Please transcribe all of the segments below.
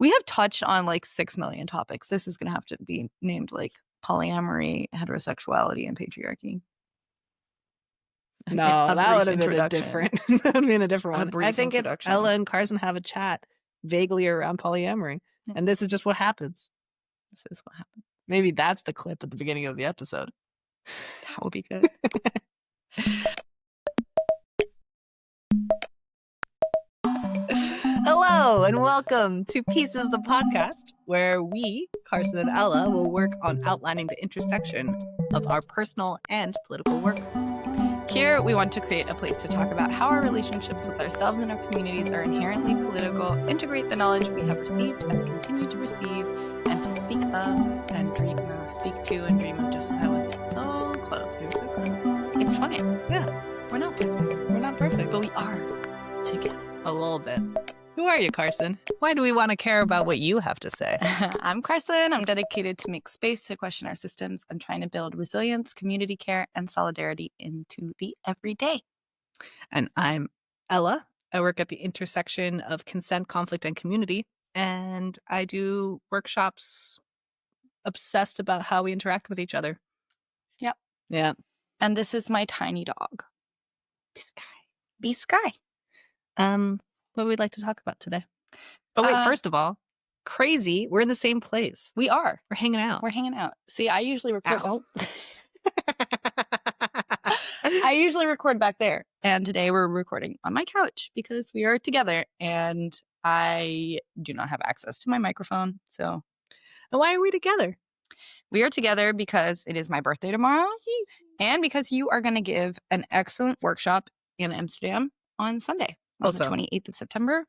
We have touched on like 6 million topics. This is going to have to be named like polyamory, heterosexuality, and patriarchy. No, A that would brief have been a introduction. different. That would have been a different A one. I brief think it's introduction. Ella and Carson have a chat vaguely around polyamory, Yeah. and this is just what happens. This is what happened. Maybe that's the clip at the beginning of the episode. That would be good. Hello and welcome to Pieces the Podcast, where we, Carson and Ella, will work on outlining the intersection of our personal and political work. Here, we want to create a place to talk about how our relationships with ourselves and our communities are inherently political, integrate the knowledge we have received and continue to receive, and to speak of and dream of, speak to and dream of. Just that was so close. It was so close. It's fine. Yeah, We're not perfect, we're not perfect, but we are together. a little bit. Who are you, Carson? Why do we want to care about what you have to say? I'm Carson. I'm dedicated to make space to question our systems and trying to build resilience, community care, and solidarity into the everyday. And I'm Ella. I work at the intersection of consent, conflict, and community. And I do workshops obsessed about how we interact with each other. Yep. Yeah. And this is my tiny dog, Sky. B Sky. What would we like to talk about today? But wait, first of all, crazy. We're in the same place. We are. We're hanging out. We're hanging out. See, I usually record. Ow. I usually record back there. And today we're recording on my couch because we are together and I do not have access to my microphone. So And why are we together? we are together because it is my birthday tomorrow and because you are going to give an excellent workshop in Amsterdam on Sunday, on the 28th of September.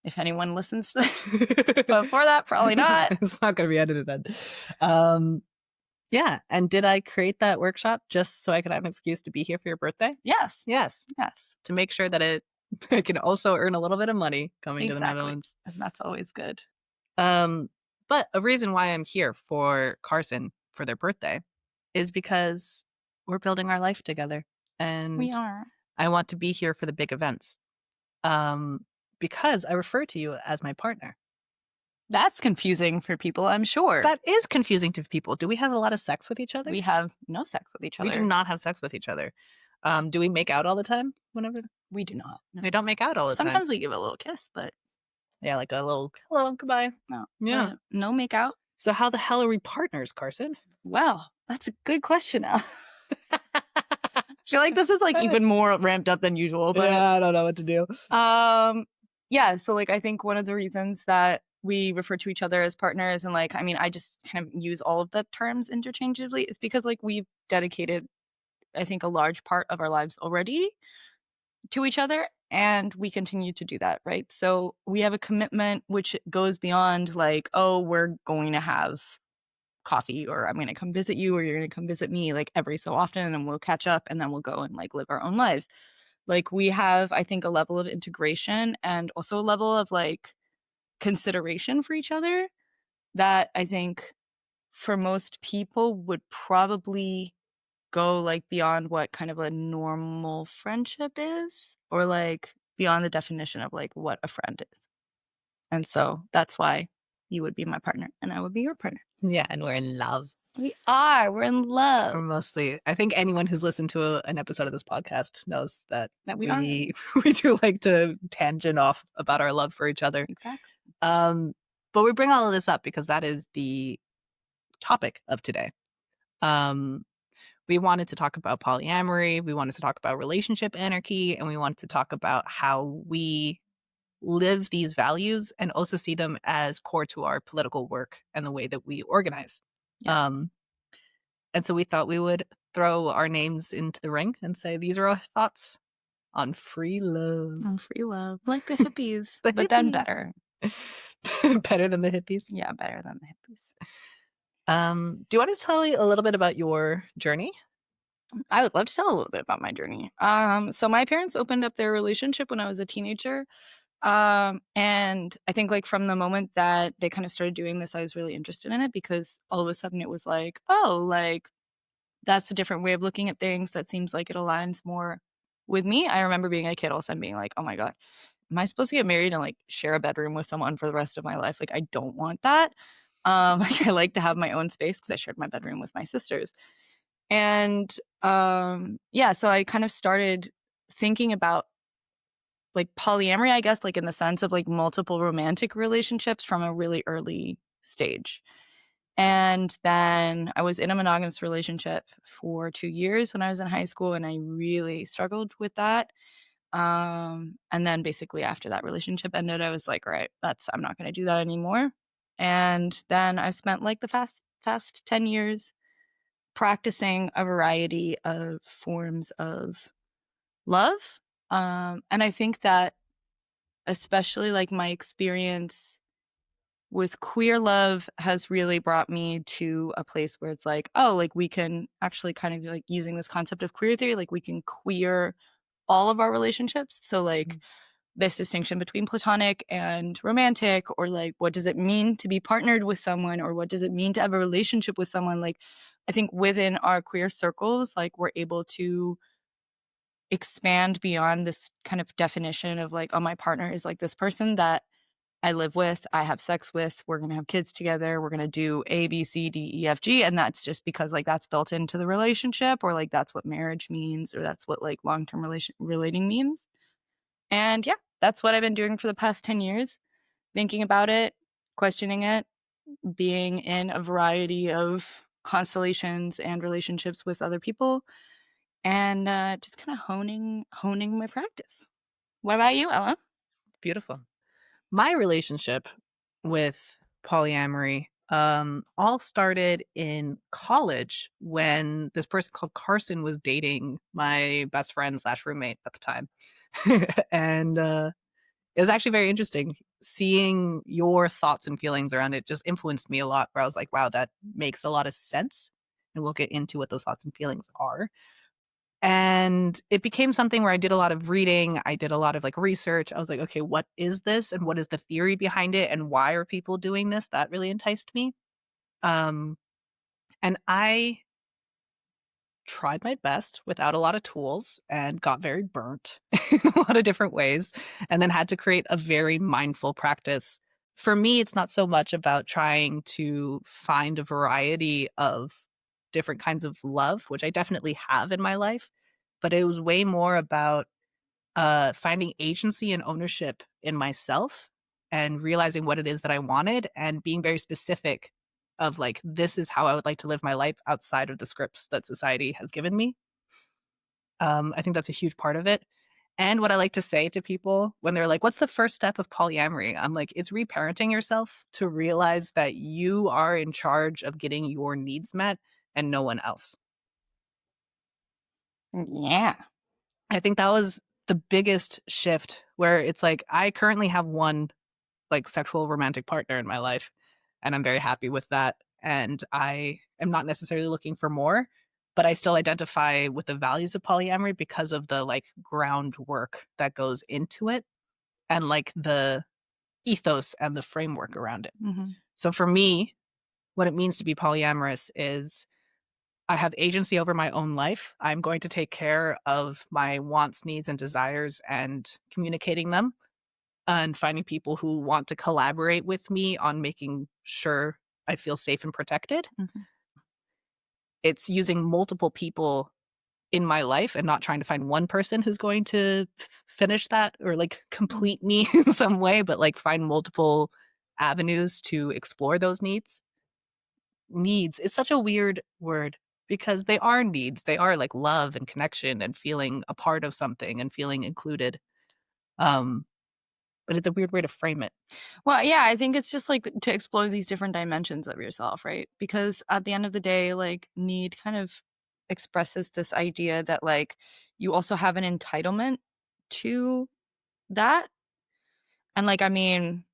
If anyone listens to this before that, probably not. It's not going to be edited then. Yeah. And did I create that workshop just so I could have an excuse to be here for your birthday? Yes. Yes. Yes. To make sure that I can also earn a little bit of money coming to the Netherlands. And that's always good. But a reason why I'm here for Carson for their birthday is because we're building our life together. And we are. I want to be here for the big events. Because I refer to you as my partner. That's confusing for people, I'm sure. That is confusing to people. Do we have a lot of sex with each other? We have no sex with each other. We do not have sex with each other. Do we make out all the time? Whenever we do not. No. We don't make out all the time. Sometimes we give a little kiss, but yeah, like a little hello, goodbye. No. Yeah. No make out. So how the hell are we partners, Carson? Well, that's a good question now. I feel like this is like even more ramped up than usual. But yeah, I don't know what to do. Yeah, so like I think one of the reasons that we refer to each other as partners and like, I mean, I just kind of use all of the terms interchangeably is because like we've dedicated, I think, a large part of our lives already to each other and we continue to do that, right? So we have a commitment which goes beyond like, oh, we're going to have coffee or I'm going to come visit you or you're going to come visit me like every so often and we'll catch up and then we'll go and like live our own lives. Like we have, I think, a level of integration and also a level of like consideration for each other that I think for most people would probably go like beyond what kind of a normal friendship is or like beyond the definition of like what a friend is. And so that's why you would be my partner and I would be your partner. Yeah, and we're in love. We are. We're in love. We're mostly. I think anyone who's listened to an episode of this podcast knows that we do like to tangent off about our love for each other. Exactly. But we bring all of this up because that is the topic of today. We wanted to talk about polyamory. We wanted to talk about relationship anarchy, and we wanted to talk about how we live these values and also see them as core to our political work and the way that we organize. Yeah. And so we thought we would throw our names into the ring and say, these are our thoughts on free love. On free love. Like the hippies. But then better. Better than the hippies? Yeah, better than the hippies. Do you want to tell me a little bit about your journey? I would love to tell a little bit about my journey. So my parents opened up their relationship when I was a teenager. And I think like from the moment that they kind of started doing this, I was really interested in it because all of a sudden it was like, oh, like that's a different way of looking at things. That seems like it aligns more with me. I remember being a kid also and being like, oh my God, am I supposed to get married and like share a bedroom with someone for the rest of my life? Like, I don't want that. Like, I like to have my own space because I shared my bedroom with my sisters. And yeah, so I kind of started thinking about like polyamory, I guess, like in the sense of like multiple romantic relationships from a really early stage. And then I was in a monogamous relationship for 2 years when I was in high school, and I really struggled with that. And then basically after that relationship ended, I was like, "All right, that's I'm not gonna do that anymore." And then I've spent like the past 10 years practicing a variety of forms of love. And I think that especially like my experience with queer love has really brought me to a place where it's like, oh, like we can actually kind of like using this concept of queer theory, like we can queer all of our relationships. So like Mhm. this distinction between platonic and romantic, or like what does it mean to be partnered with someone, or what does it mean to have a relationship with someone? Like I think within our queer circles, like we're able to expand beyond this kind of definition of like, oh, my partner is like this person that I live with, I have sex with, we're gonna have kids together, we're gonna do A, B, C, D, E, F, G, and that's just because like that's built into the relationship, or like that's what marriage means, or that's what like long-term relating means. And yeah, that's what I've been doing for the past 10 years, thinking about it, questioning it, being in a variety of constellations and relationships with other people, and just kind of honing my practice. What about you, Ella? Beautiful. My relationship with polyamory all started in college when this person called Carson was dating my best friend slash roommate at the time. And it was actually very interesting seeing your thoughts and feelings around it just influenced me a lot where I was like, wow, that makes a lot of sense. And we'll get into what those thoughts and feelings are. And it became something where I did a lot of reading. I did a lot of like research. I was like, okay, what is this? And what is the theory behind it? And why are people doing this? That really enticed me. Um, and I tried my best without a lot of tools and got very burnt in a lot of different ways, and then had to create a very mindful practice. For me, it's not so much about trying to find a variety of different kinds of love, which I definitely have in my life, but it was way more about finding agency and ownership in myself and realizing what it is that I wanted and being very specific of like, this is how I would like to live my life outside of the scripts that society has given me. I think that's a huge part of it. And what I like to say to people when they're like, what's the first step of polyamory? I'm like, it's reparenting yourself to realize that you are in charge of getting your needs met and no one else. Yeah. I think that was the biggest shift where it's like, I currently have one like sexual romantic partner in my life, and I'm very happy with that. And I am not necessarily looking for more, but I still identify with the values of polyamory because of the like groundwork that goes into it and like the ethos and the framework around it. Hmm. So for me, what it means to be polyamorous is I have agency over my own life. I'm going to take care of my wants, needs, and desires and communicating them and finding people who want to collaborate with me on making sure I feel safe and protected. Hmm. It's using multiple people in my life and not trying to find one person who's going to finish that or like complete me in some way, but like find multiple avenues to explore those needs. Needs is such a weird word because they are needs. They are like love and connection and feeling a part of something and feeling included. Um, but it's a weird way to frame it. Well, yeah, I think it's just like to explore these different dimensions of yourself, right? Because at the end of the day, like need kind of expresses this idea that like you also have an entitlement to that. And like, I mean,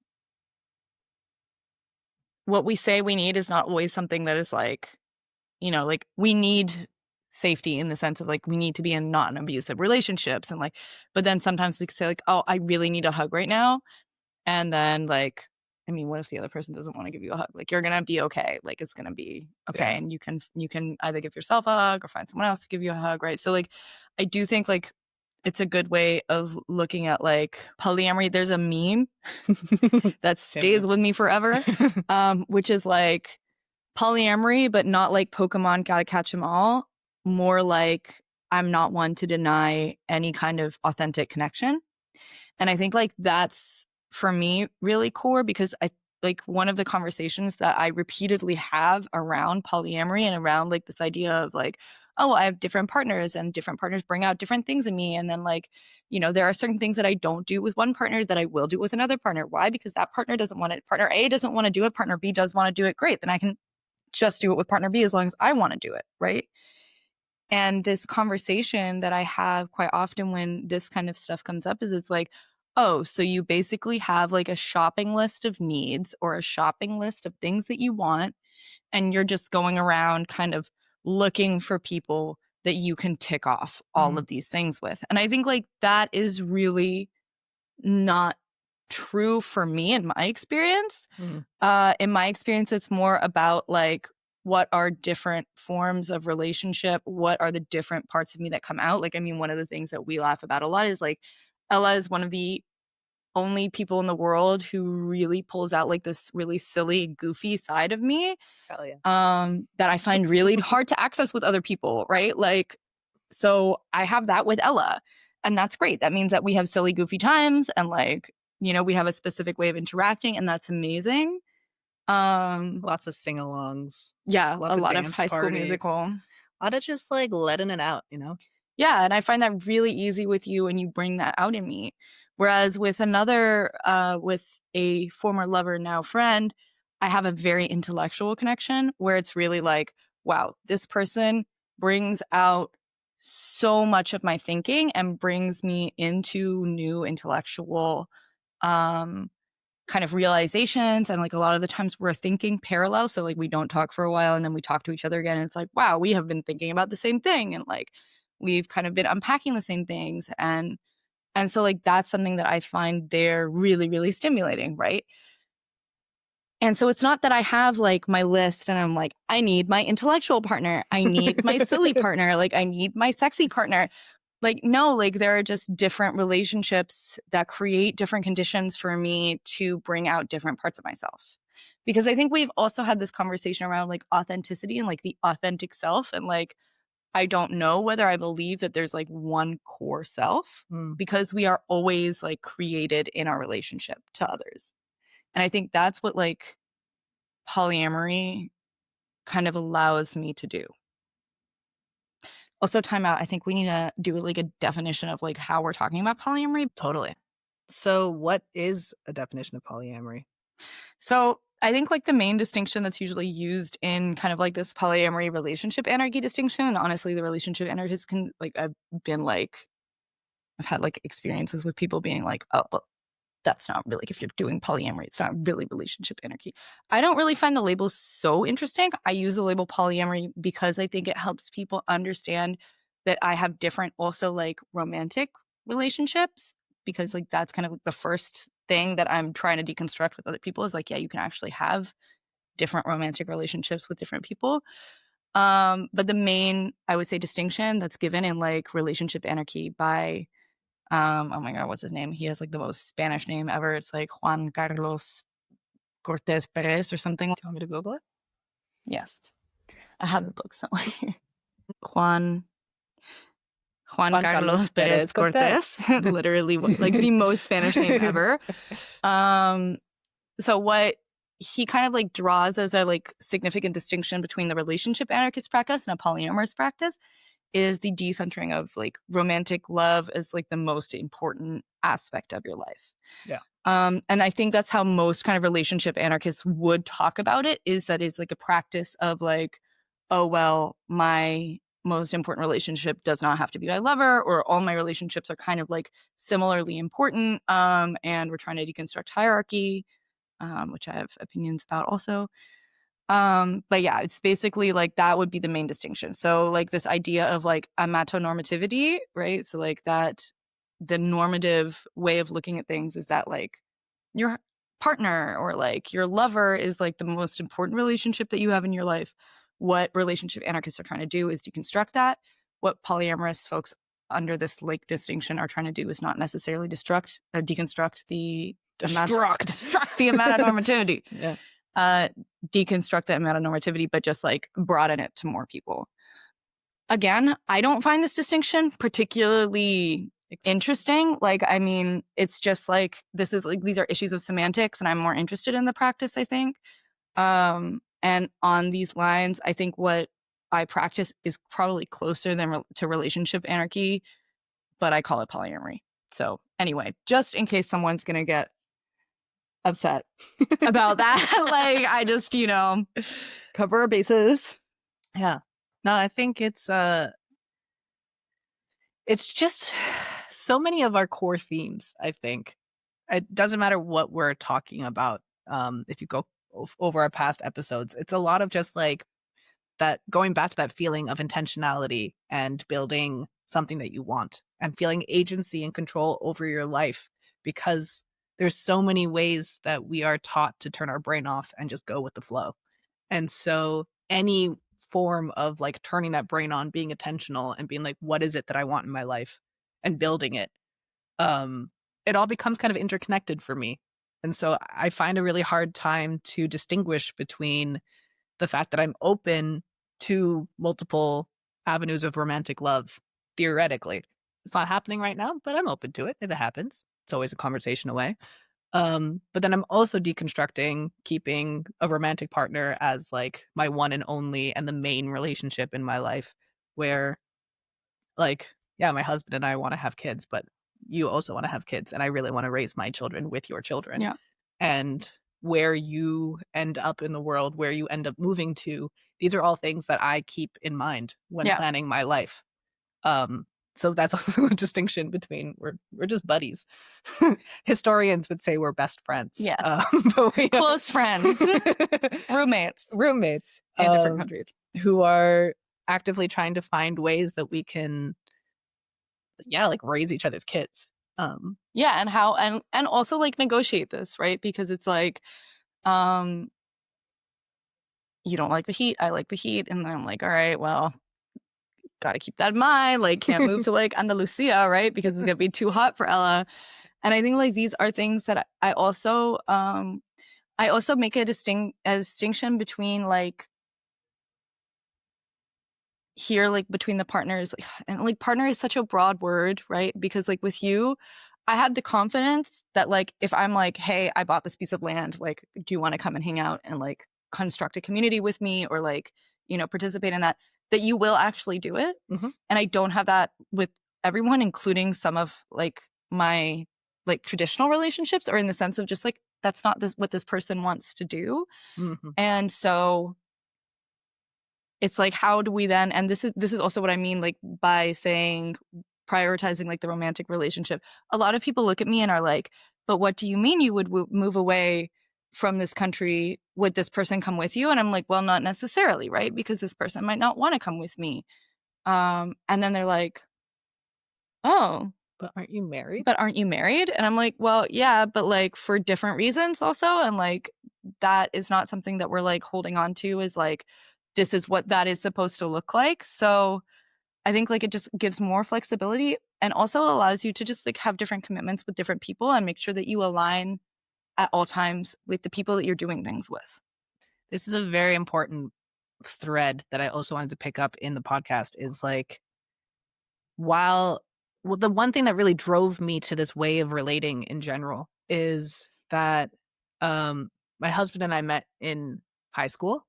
what we say we need is not always something that is like, like we need safety in the sense of like we need to be in not an abusive relationships and like, but then sometimes we could say like, oh, I really need a hug right now. And then, like, I mean, what if the other person doesn't wanna give you a hug? Like, you're gonna be okay. Like, it's gonna be okay, Yeah. and you can either give yourself a hug or find someone else to give you a hug, right? So, like, I do think, like, it's a good way of looking at like polyamory. There's a meme that stays with me forever, which is like polyamory, but not like Pokemon, gotta catch them all. More like I'm not one to deny any kind of authentic connection. And I think like that's for me really core because I like one of the conversations that I repeatedly have around polyamory and around like this idea of like, oh, I have different partners and different partners bring out different things in me. And then like, you know, there are certain things that I don't do with one partner that I will do with another partner. Why? Because that partner doesn't want it. Partner A doesn't want to do it. Partner B does want to do it. Great. Then I can just do it with partner B as long as I want to do it. Right. And this conversation that I have quite often when this kind of stuff comes up is it's like, oh, so you basically have like a shopping list of needs or a shopping list of things that you want. And you're just going around kind of looking for people that you can tick off all of these things with. And I think like that is really not true for me in my experience. In my experience, it's more about like what are different forms of relationship? What are the different parts of me that come out? Like, I mean, one of the things that we laugh about a lot is like Ella is one of the only people in the world who really pulls out like this really silly, goofy side of me. Hell yeah. That I find really hard to access with other people, right? Like, so I have that with Ella, and that's great. That means that we have silly, goofy times, and like, you know, we have a specific way of interacting, and that's amazing. Lots of sing-alongs. Yeah, Lots a of lot of dance High School parties. Musical. A lot of just like letting it out, you know? Yeah, and I find that really easy with you, and you bring that out in me. Whereas with with a former lover, now friend, I have a very intellectual connection where it's really like, wow, this person brings out so much of my thinking and brings me into new intellectual um kind of realizations. And like a lot of the times we're thinking parallel, so like we don't talk for a while and then we talk to each other again and it's like, wow, we have been thinking about the same thing, and like we've kind of been unpacking the same things. And so like that's something that I find they're really, really stimulating, right? And so it's not that I have like my list and I'm like, I need my intellectual partner, I need my silly partner, like I need my sexy partner. Like, no, like there are just different relationships that create different conditions for me to bring out different parts of myself. Because I think we've also had this conversation around like authenticity and like the authentic self. And like, I don't know whether I believe that there's like one core self because we are always like created in our relationship to others. And I think that's what like polyamory kind of allows me to do. Also, time out. I think we need to do like a definition of like how we're talking about polyamory. Totally. So what is a definition of polyamory? So I think like the main distinction that's usually used in kind of like this polyamory relationship anarchy distinction, and honestly, the relationship anarchists can like I've had like experiences with people being like, oh, well, that's not really, if you're doing polyamory, it's not really relationship anarchy. I don't really find the label so interesting. I use the label polyamory because I think it helps people understand that I have different also like romantic relationships, because like that's kind of the first thing that I'm trying to deconstruct with other people is like, yeah, you can actually have different romantic relationships with different people. But the main, I would say, distinction that's given in like relationship anarchy by oh my god, what's his name? He has like the most Spanish name ever. It's like Juan Carlos Cortez Perez or something. Do you want me to Google it? Yes, I have the book somewhere. Juan Carlos Perez Cortez. Literally like the most Spanish name ever. So what he kind of like draws as a like significant distinction between the relationship anarchist practice and a polyamorous practice is the decentering of like romantic love as like the most important aspect of your life. Yeah. And I think that's how most kind of relationship anarchists would talk about it, is that it's like a practice of like, oh, well, my most important relationship does not have to be my lover, or all my relationships are kind of like similarly important. And we're trying to deconstruct hierarchy, which I have opinions about also. But yeah, it's basically like that would be the main distinction. So like this idea of like amatonormativity, right? So like that the normative way of looking at things is that like your partner or like your lover is like the most important relationship that you have in your life. What relationship anarchists are trying to do is deconstruct that. What polyamorous folks under this like distinction are trying to do is not necessarily deconstruct the amount of normativity. Yeah. Deconstruct the amount of normativity, but just like broaden it to more people. Again, I don't find this distinction particularly interesting. Like, I mean, it's just like this is like these are issues of semantics, and I'm more interested in the practice, I think. And on these lines, I think what I practice is probably closer than to relationship anarchy, but I call it polyamory. So anyway, just in case someone's gonna get upset about that, like I just, cover our bases. Yeah. No, I think it's just so many of our core themes, I think. It doesn't matter what we're talking about. If you go over our past episodes, it's a lot of just like that, going back to that feeling of intentionality and building something that you want and feeling agency and control over your life, because there's so many ways that we are taught to turn our brain off and just go with the flow. And so any form of like turning that brain on, being intentional and being like, what is it that I want in my life, and building it, it all becomes kind of interconnected for me. And so I find a really hard time to distinguish between the fact that I'm open to multiple avenues of romantic love, theoretically. It's not happening right now, but I'm open to it if it happens. It's always a conversation away. But then I'm also deconstructing keeping a romantic partner as like my one and only and the main relationship in my life, where like, yeah, my husband and I want to have kids, but you also want to have kids, and I really want to raise my children with your children. Yeah. And where you end up in the world, where you end up moving to, these are all things that I keep in mind when planning my life. So that's also a distinction between we're just buddies. Historians would say we're best friends. Yeah. But we close friends, roommates in different countries, who are actively trying to find ways that we can, like raise each other's kids. And how and also like negotiate this, right? Because it's like, you don't like the heat, I like the heat, and then I'm like, all right, well, got to keep that in mind. Like, can't move to like Andalusia, right? Because it's gonna be too hot for Ella. And I think like these are things that I also make a distinction between like here, like between the partners, like, and like partner is such a broad word, right? Because like with you, I had the confidence that like if I'm like, hey, I bought this piece of land, like, do you want to come and hang out and like construct a community with me, or like, participate in that you will actually do it. Mm-hmm. And I don't have that with everyone, including some of like my like traditional relationships, or in the sense of just like that's not what this person wants to do. Mm-hmm. And so it's like, how do we then, and this is also what I mean like by saying prioritizing like the romantic relationship. A lot of people look at me and are like, but what do you mean you would move away from this country? Would this person come with you? And I'm like, well, not necessarily, right? Because this person might not want to come with me. And then they're like, oh, but aren't you married? And I'm like, well, yeah, but like for different reasons also. And like, that is not something that we're like holding on to, is like, this is what that is supposed to look like. So I think like it just gives more flexibility, and also allows you to just like have different commitments with different people and make sure that you align at all times with the people that you're doing things with. This is a very important thread that I also wanted to pick up in the podcast, is like, the one thing that really drove me to this way of relating in general is that my husband and I met in high school.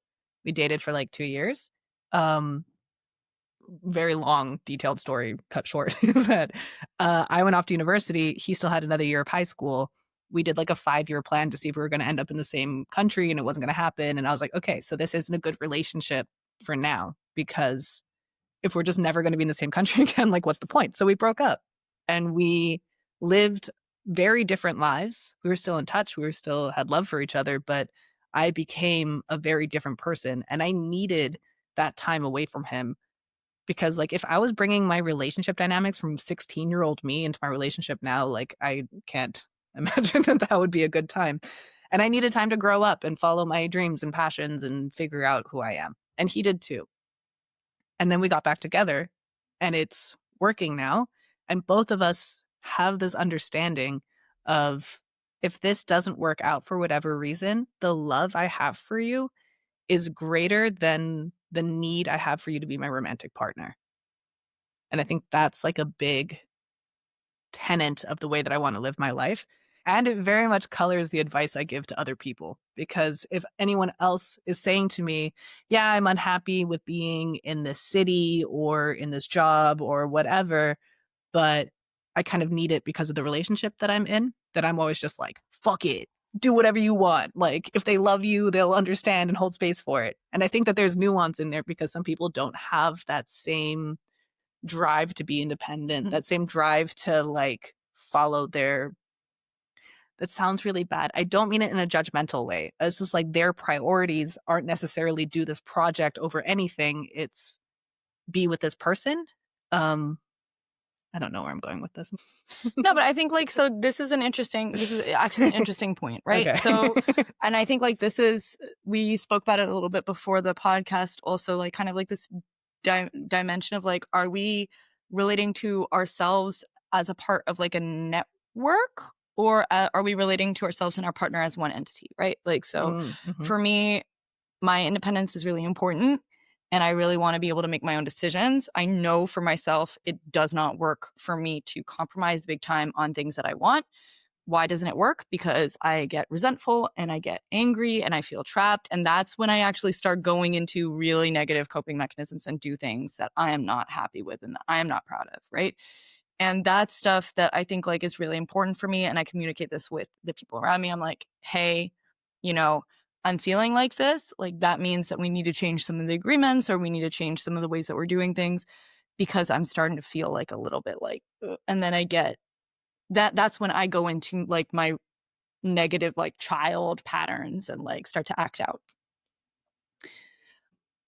We dated for like 2 years. Very long, detailed story cut short is that I went off to university. He still had another year of high school. We did like a 5-year plan to see if we were going to end up in the same country, and it wasn't going to happen. And I was like, okay, so this isn't a good relationship for now, because if we're just never going to be in the same country again, like what's the point? So we broke up, and we lived very different lives. We were still in touch. We still had love for each other, but I became a very different person, and I needed that time away from him. Because like if I was bringing my relationship dynamics from 16-year-old me into my relationship now, like I can't imagine that would be a good time. And I needed time to grow up and follow my dreams and passions and figure out who I am. And he did too. And then we got back together, and it's working now, and both of us have this understanding of, if this doesn't work out for whatever reason, the love I have for you is greater than the need I have for you to be my romantic partner. And I think that's like a big tenet of the way that I want to live my life. And it very much colors the advice I give to other people. Because if anyone else is saying to me, yeah, I'm unhappy with being in this city or in this job or whatever, but I kind of need it because of the relationship that I'm in, that I'm always just like, fuck it, do whatever you want. Like, if they love you, they'll understand and hold space for it. And I think that there's nuance in there because some people don't have that same drive to be independent, that same drive to like follow their, that sounds really bad. I don't mean it in a judgmental way. It's just like their priorities aren't necessarily do this project over anything. It's be with this person. I don't know where I'm going with this. No, but I think like, so this is actually an interesting point, right? Okay. So, and I think like we spoke about it a little bit before the podcast also, like kind of like this dimension of like, are we relating to ourselves as a part of like a network, or are we relating to ourselves and our partner as one entity, right? Like, so Mm-hmm. for me, my independence is really important, and I really want to be able to make my own decisions. I know for myself, it does not work for me to compromise big time on things that I want. Why doesn't it work? Because I get resentful and I get angry and I feel trapped. And that's when I actually start going into really negative coping mechanisms and do things that I am not happy with and that I am not proud of, right? And that's stuff that I think like is really important for me. And I communicate this with the people around me. I'm like, hey, you know, I'm feeling like this. Like that means that we need to change some of the agreements, or we need to change some of the ways that we're doing things, because I'm starting to feel like a little bit like, ugh. And then I get that's when I go into like my negative like child patterns and like start to act out.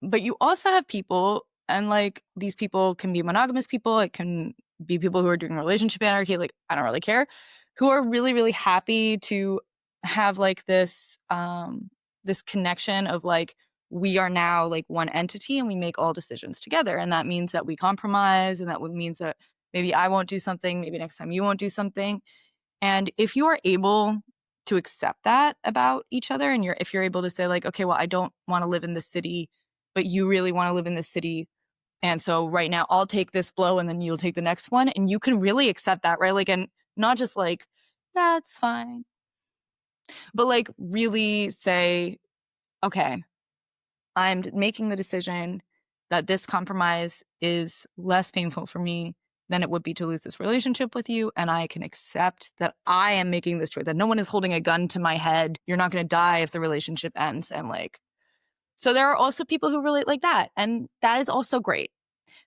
But you also have people, and like these people can be monogamous people, it can be people who are doing relationship anarchy, like I don't really care, who are really, really happy to have like this connection of like, we are now like one entity and we make all decisions together. And that means that we compromise, and that means that maybe I won't do something, maybe next time you won't do something. And if you are able to accept that about each other, and if you're able to say like, okay, well, I don't want to live in this city, but you really want to live in this city. And so right now I'll take this blow and then you'll take the next one. And you can really accept that, right? Like, and not just like, that's fine, but like really say, okay, I'm making the decision that this compromise is less painful for me than it would be to lose this relationship with you. And I can accept that I am making this choice, that no one is holding a gun to my head. You're not going to die if the relationship ends. And like, so there are also people who relate like that. And that is also great.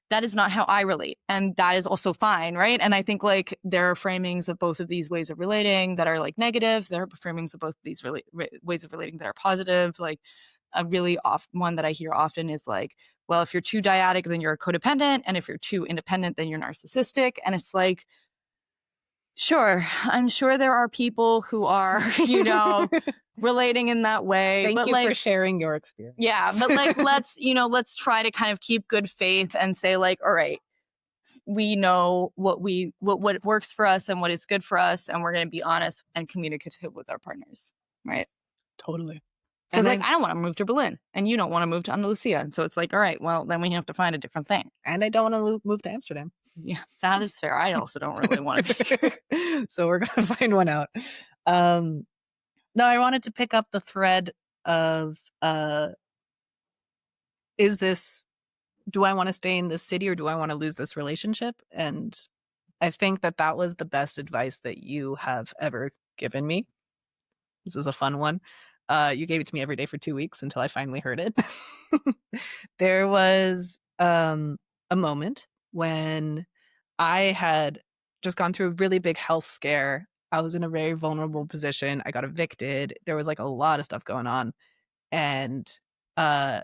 That is not how I relate. And that is also fine, right? And I think like there are framings of both of these ways of relating that are like negative. There are framings of both of these ways of relating that are positive. Like a really one that I hear often is like, well, if you're too dyadic, then you're codependent. And if you're too independent, then you're narcissistic. And it's like, sure, I'm sure there are people who are, relating in that way. Thank but you like, for sharing your experience. yeah, but like, let's try to kind of keep good faith and say like, all right, we know what works for us and what is good for us, and we're going to be honest and communicative with our partners, right? Totally. Because like, I don't want to move to Berlin, and you don't want to move to Andalusia, and so it's like, all right, well, then we have to find a different thing. And I don't want to move to Amsterdam. Yeah, that is fair. I also don't really want to. So we're going to find one out. No, I wanted to pick up the thread of, do I want to stay in this city or do I want to lose this relationship? And I think that was the best advice that you have ever given me. This is a fun one. You gave it to me every day for 2 weeks until I finally heard it. There was a moment when I had just gone through a really big health scare. I was in a very vulnerable position. I got evicted. There was like a lot of stuff going on. And I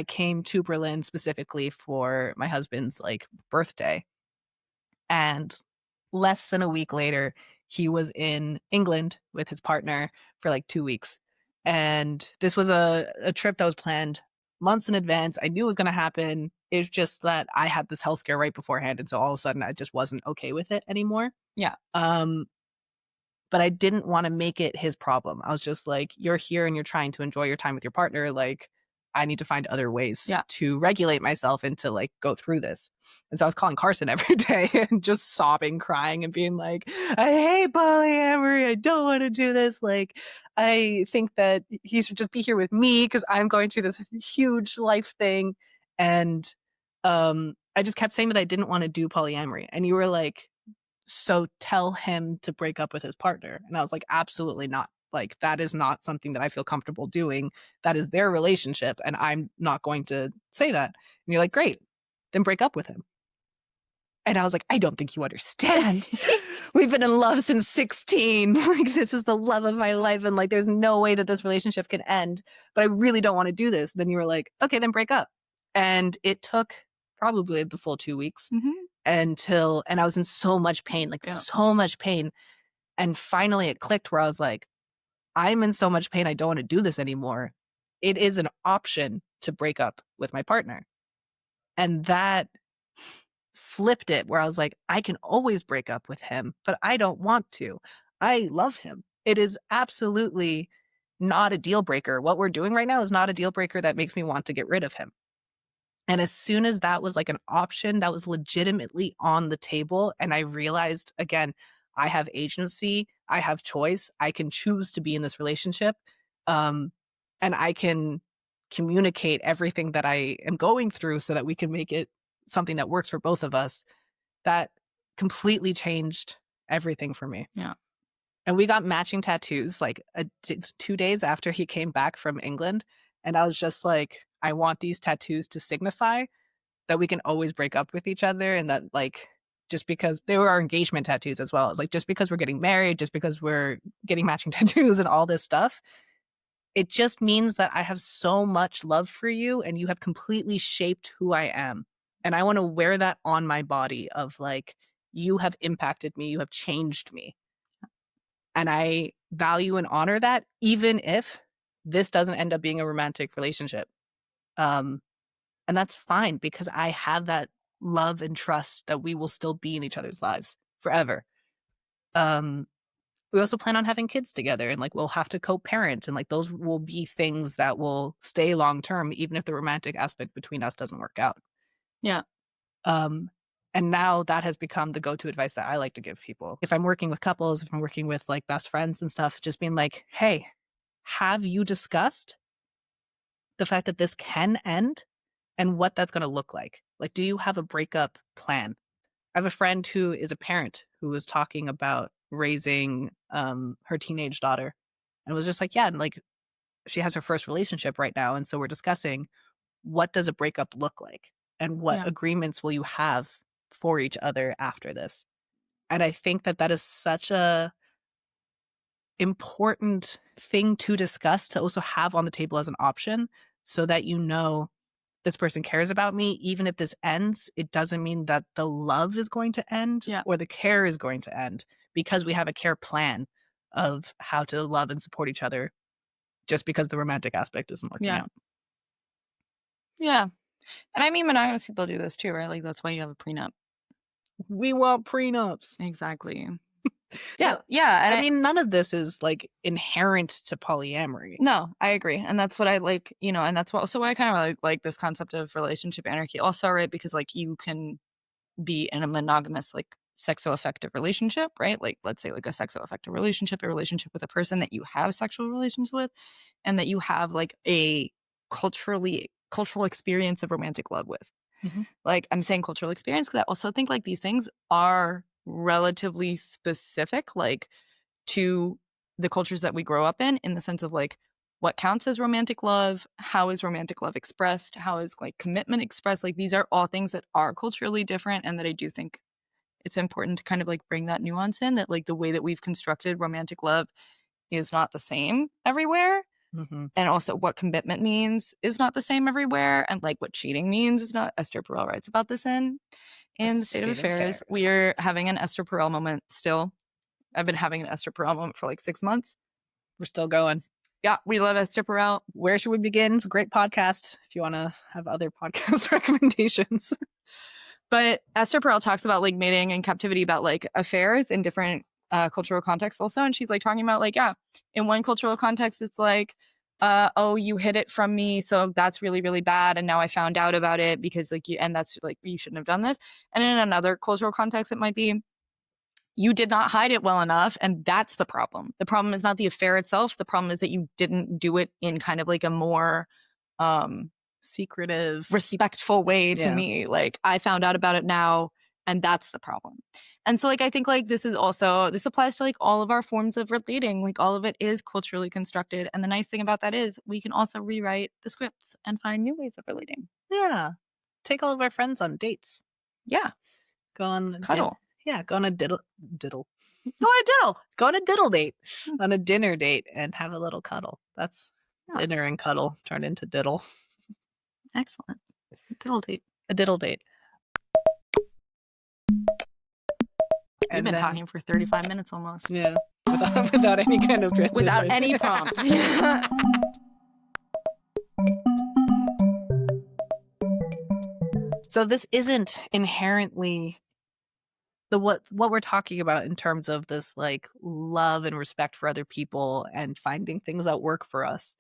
came to Berlin specifically for my husband's like birthday. And less than a week later, he was in England with his partner for like 2 weeks. And this was a trip that was planned months in advance. I knew it was going to happen. It's just that I had this health scare right beforehand, and so all of a sudden I just wasn't okay with it anymore. Yeah. Um, but I didn't wanna make it his problem. I was just like, "You're here and you're trying to enjoy your time with your partner, like, I need to find other ways Yeah. to regulate myself and to, like, go through this." And so I was calling Carson every day and just sobbing, crying, and being like, "I hate polyamory, I don't wanna do this, like, I think that he should just be here with me because 'cause I'm going through this huge life thing." And, I just kept saying that I didn't wanna do polyamory, and you were like, "So tell him to break up with his partner." And I was like, "Absolutely not. Like, that is not something that I feel comfortable doing. That is their relationship, and I'm not going to say that." And you're like, "Great, then break up with him." And I was like, "I don't think you understand. We've been in love since 16. Like, this is the love of my life, and, like, there's no way that this relationship can end, but I really don't wanna do this." Then you were like, "Okay, then break up." And it took probably the full 2 weeks Mhm. until and I was in so much pain, like, Yeah. so much pain, and finally it clicked where I was like, "I'm in so much pain, I don't wanna do this anymore. It is an option to break up with my partner." And that flipped it where I was like, "I can always break up with him, but I don't want to. I love him. It is absolutely not a deal breaker. What we're doing right now is not a deal breaker that makes me want to get rid of him." And as soon as that was like an option that was legitimately on the table, and I realized again, I have agency, I have choice, I can choose to be in this relationship, um, and I can communicate everything that I am going through so that we can make it something that works for both of us. That completely changed everything for me. Yeah. And we got matching tattoos like 2 days after he came back from England. And I was just like, I want these tattoos to signify that we can always break up with each other and that, like, just because they were our engagement tattoos as well. It's like, just because we're getting married, just because we're getting matching tattoos and all this stuff, it just means that I have so much love for you and you have completely shaped who I am. And I want to wear that on my body of like, you have impacted me, you have changed me. And I value and honor that even if this doesn't end up being a romantic relationship. Um, and that's fine because I have that love and trust that we will still be in each other's lives forever. Um, we also plan on having kids together and like we'll have to co-parent and like those will be things that will stay long term even if the romantic aspect between us doesn't work out. Yeah. Um, and now that has become the go-to advice that I like to give people. If I'm working with couples, if I'm working with like best friends and stuff, just being like, "Hey, have you discussed the fact that this can end and what that's going to look like? Like, do you have a breakup plan?" I have a friend who is a parent who was talking about raising her teenage daughter and was just like, "Yeah, and like she has her first relationship right now, and so we're discussing what does a breakup look like and what Yeah. agreements will you have for each other after this?" And I think that that is such a important thing to discuss to also have on the table as an option so that you know this person cares about me. Even if this ends, it doesn't mean that the love is going to end Yeah. or the care is going to end because we have a care plan of how to love and support each other just because the romantic aspect isn't working Yeah. out. Yeah. And I mean, monogamous people do this too, right? Like, that's why you have a prenup. We want prenups. Exactly. Yeah. Yeah, and I I mean, none of this is like inherent to polyamory. no, I agree, and that's what I like, and that's what also why I kinda like this concept of relationship anarchy also, right? Because, like, you can be in a monogamous, like, sexo-affective relationship, right? Like, let's say, like, a sexo-affective relationship, a relationship with a person that you have sexual relations with, and that you have, like, a cultural experience of romantic love with. Mhm. Like, I'm saying cultural experience because I also think, like, these things are relatively specific, like, to the cultures that we grow up in the sense of, like, what counts as romantic love, how is romantic love expressed, how is, like, commitment expressed, like, these are all things that are culturally different and that I do think it's important to kind of, like, bring that nuance in, that, like, the way that we've constructed romantic love is not the same everywhere, Mhm. and also what commitment means is not the same everywhere, and, like, what cheating means is not. Esther Perel writes about this A in The State of state of Affairs. affairs. We're having an Esther Perel moment still. I've been having an Esther Perel moment for, like, 6 months. We're still going. Yeah, we love Esther Perel. Where should we begin? It's a great podcast if you want to have other podcast recommendations. But Esther Perel talks about like mating and captivity, about like affairs in different cultural contexts also. And she's like talking about like, yeah, in one cultural context, it's like, oh, you hid it from me, so that's really, really bad. And now I found out about it because like you, and that's like, you shouldn't have done this. And in another cultural context, it might be, you did not hide it well enough. And that's the problem. The problem is not the affair itself. The problem is that you didn't do it in kind of like a more secretive, respectful way to Yeah. me. Like, I found out about it now, and that's the problem. And so like I think like this applies to like all of our forms of relating. Like all of it is culturally constructed. And the nice thing about that is we can also rewrite the scripts and find new ways of relating. Yeah. Take all of our friends on dates. Yeah. Go on Cuddle. go on a diddle. Go on a diddle. Go on a diddle date. On a dinner date and have a little cuddle. That's dinner and cuddle turned into diddle. Excellent. Diddle date. A diddle date. We've been talking for 35 minutes almost. Yeah. Without any kind of transition. Without any prompt. So this isn't inherently what we're talking about in terms of this like love and respect for other people and finding things that work for us.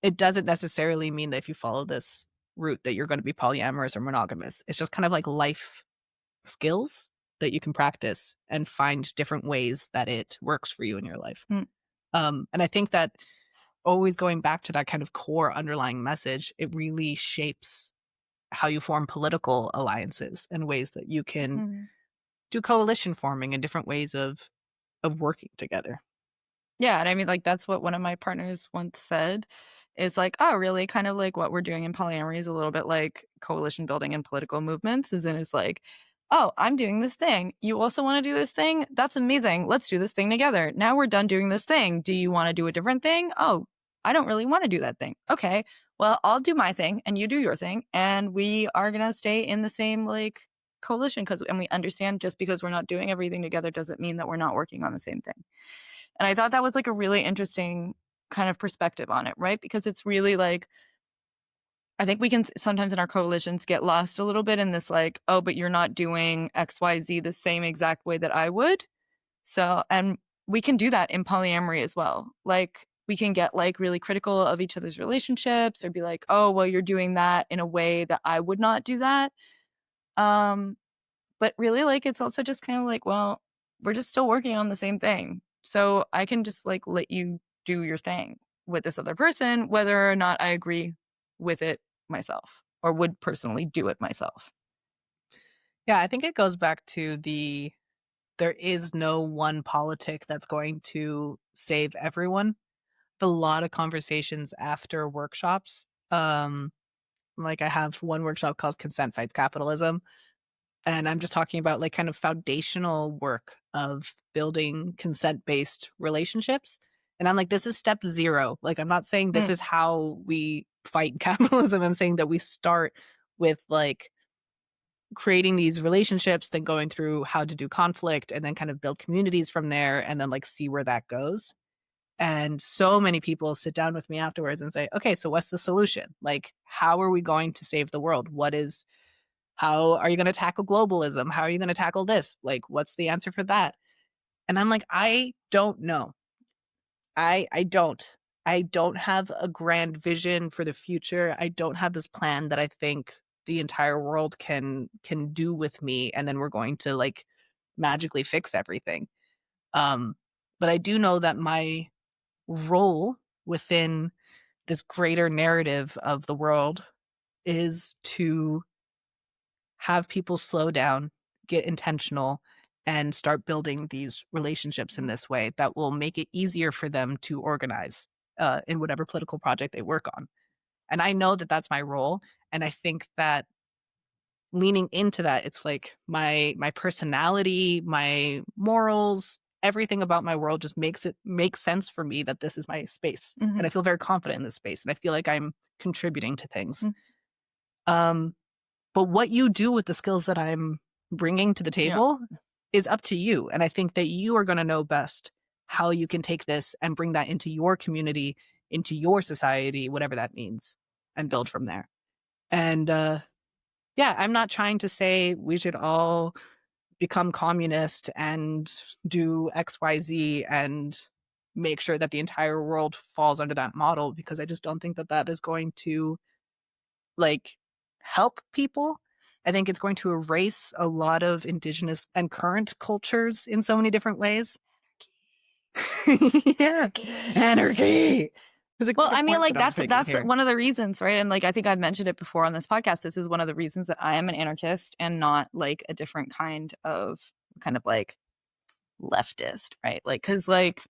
It doesn't necessarily mean that if you follow this route that you're going to be polyamorous or monogamous. It's just kind of like life skills that you can practice and find different ways that it works for you in your life. And I think that always going back to that kind of core underlying message, it really shapes how you form political alliances and ways that you can do coalition forming and different ways of working together. Yeah, and I mean, like, that's what one of my partners once said, is like, oh, really, kind of like what we're doing in polyamory is a little bit like coalition building in political movements, is in it's like, oh, I'm doing this thing. You also want to do this thing? That's amazing. Let's do this thing together. Now we're done doing this thing. Do you want to do a different thing? Oh, I don't really want to do that thing. Okay, well, I'll do my thing and you do your thing. And we are going to stay in the same like coalition and we understand just because we're not doing everything together doesn't mean that we're not working on the same thing. And I thought that was like a really interesting kind of perspective on it, right? Because it's really like, I think we can sometimes in our coalitions get lost a little bit in this like, oh, but you're not doing XYZ the same exact way that I would. So, and we can do that in polyamory as well. Like we can get like really critical of each other's relationships or be like, oh, well, you're doing that in a way that I would not do that. But really like, it's also just kind of like, well, we're just still working on the same thing. So I can just like let you do your thing with this other person, whether or not I agree with it myself or would personally do it myself. Yeah, I think it goes back to there is no one politic that's going to save everyone. A lot of conversations after workshops. Like I have one workshop called Consent Fights Capitalism. And I'm just talking about like kind of foundational work of building consent-based relationships. And I'm like, this is step 0. Like, I'm not saying this is how we fight capitalism. I'm saying that we start with like creating these relationships, then going through how to do conflict and then kind of build communities from there and then like see where that goes. And so many people sit down with me afterwards and say, okay, so what's the solution? Like, how are we going to save the world? How are you going to tackle globalism? How are you going to tackle this? Like, what's the answer for that? And I'm like, I don't know. I don't. I don't have a grand vision for the future. I don't have this plan that I think the entire world can do with me, and then we're going to like magically fix everything. But I do know that my role within this greater narrative of the world is to have people slow down, get intentional, and start building these relationships in this way that will make it easier for them to organize in whatever political project they work on. And I know that that's my role. And I think that leaning into that, it's like my personality, my morals, everything about my world just makes sense for me that this is my space. And I feel very confident in this space. And I feel like I'm contributing to things. But what you do with the skills that I'm bringing to the table is up to you. And I think that you are going to know best how you can take this and bring that into your community, into your society, whatever that means, and build from there. And yeah, I'm not trying to say we should all become communist and do XYZ and make sure that the entire world falls under that model, because I just don't think that that is going to like help people. I think it's going to erase a lot of indigenous and current cultures in so many different ways. Yeah. Anarchy. There's a Well, great I mean, point like that I'm just making that's here. one of the reasons, right? And like I think I've mentioned it before on this podcast. This is one of the reasons that I am an anarchist and not like a different kind of like leftist, right? Like, cause like,